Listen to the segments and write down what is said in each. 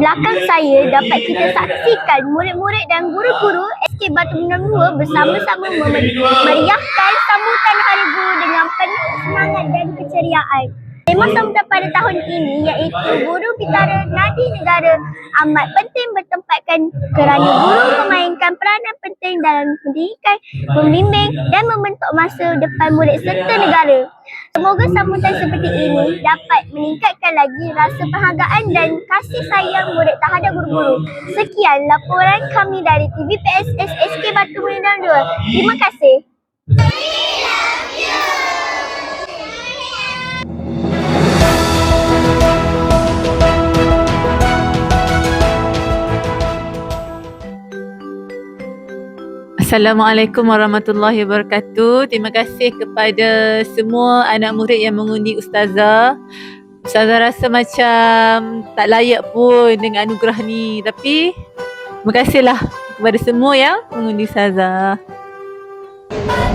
belakang saya dapat kita saksikan murid-murid dan guru-guru SK Batu Bintang 2 bersama-sama memeriahkan sambutan Hari Guru dengan penuh semangat dan keceriaan. Tema sambutan pada tahun ini iaitu Guru Bintara Nadi Negara amat penting bertempatkan kerana guru memainkan peranan penting dalam pendidikan, membimbing dan membentuk masa depan murid serta negara. Semoga sambutan seperti ini dapat meningkatkan lagi rasa penghargaan dan kasih sayang murid terhadap guru-guru. Sekian laporan kami dari TVPSS SK Batu Bintang 2. Terima kasih. Assalamualaikum warahmatullahi wabarakatuh. Terima kasih kepada semua anak murid yang mengundi Ustazah. Ustazah rasa macam tak layak pun dengan anugerah ni. Tapi terima kasihlah kepada semua yang mengundi Ustazah.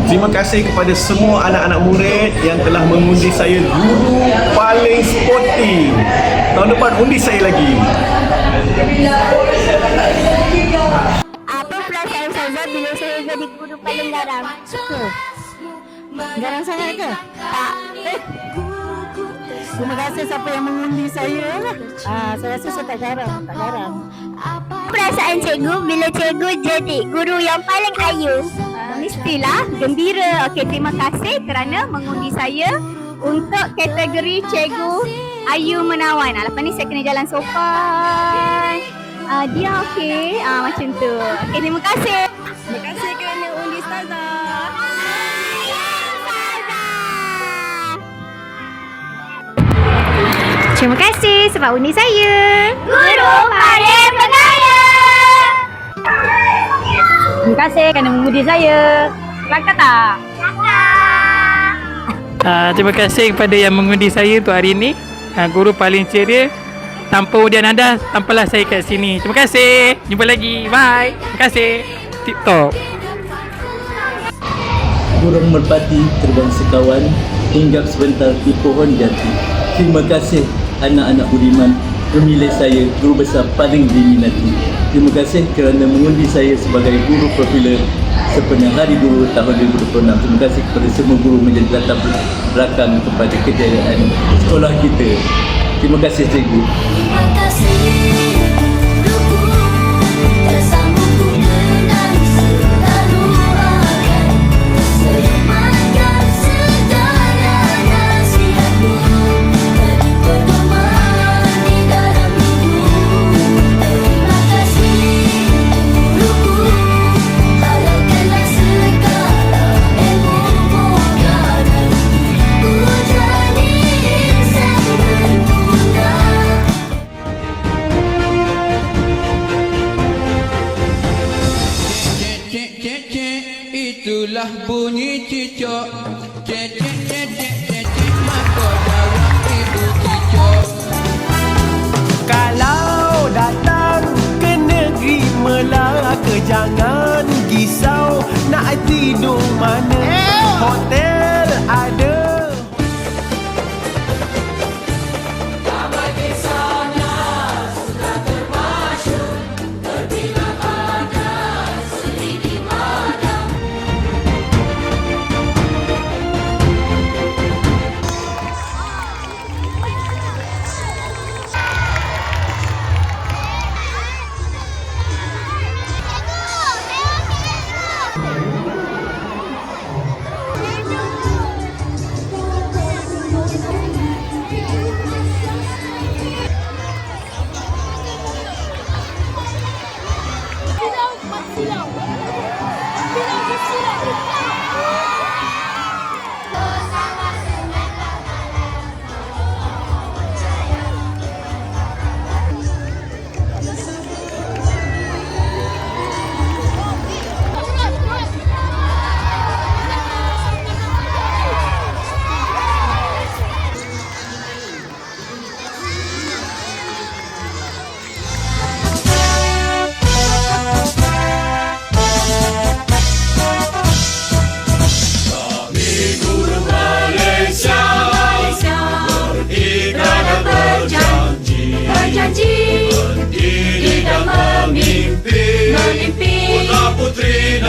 Terima kasih kepada semua anak-anak murid yang telah mengundi saya guru paling sporty. Tahun depan undi saya lagi. Apa perasaan Ustazah bila saya jadi guru paling garang? Garang sangat ke? Tak. Terima kasih siapa yang mengundi saya lah. Saya rasa saya tak garang. Perasaan cikgu bila cikgu jadi guru yang paling ayu? Mestilah gembira. Okey, terima kasih kerana mengundi saya untuk kategori Cikgu Ayu Menawan. Lepas ni saya kena jalan sopan. Dia okey. Macam tu. Okey, terima kasih. Terima kasih kerana undi Ustazah. Terima kasih sebab undi saya. Guru paling bergaya. Terima kasih kerana mengundi saya. Kelakar tak? Terima kasih kepada yang mengundi saya untuk hari ini. Guru paling ceria. Tanpa udian anda, tampalah saya kat sini. Terima kasih. Jumpa lagi. Bye. Terima kasih. TikTok. Burung merpati terbang sekawan, hinggap sebentar di pohon jati. Terima kasih anak-anak budiman memilih saya guru besar paling diminati. Terima kasih kerana mengundi saya sebagai guru popular sempena Hari Guru tahun 2026. Terima kasih kepada semua guru menjadi latar belakang kepada kejayaan sekolah kita. Terima kasih cikgu. Terima kasih guruku, bersamaku dengan selalu akan selamatkan segala nasihatmu bagi pedoman di dalam hidup. Terima kasih guruku, halalkanlah segala ilmu dan ku jadi insan berguna. Cek cek cek, itulah bunyi cicak. Cek cek cek cek cek cek, maka jawab ibu cicak. Kalau datang ke negeri Melaka, jangan risau nak tidur mana. Hotel ada. bermimpi, putra putri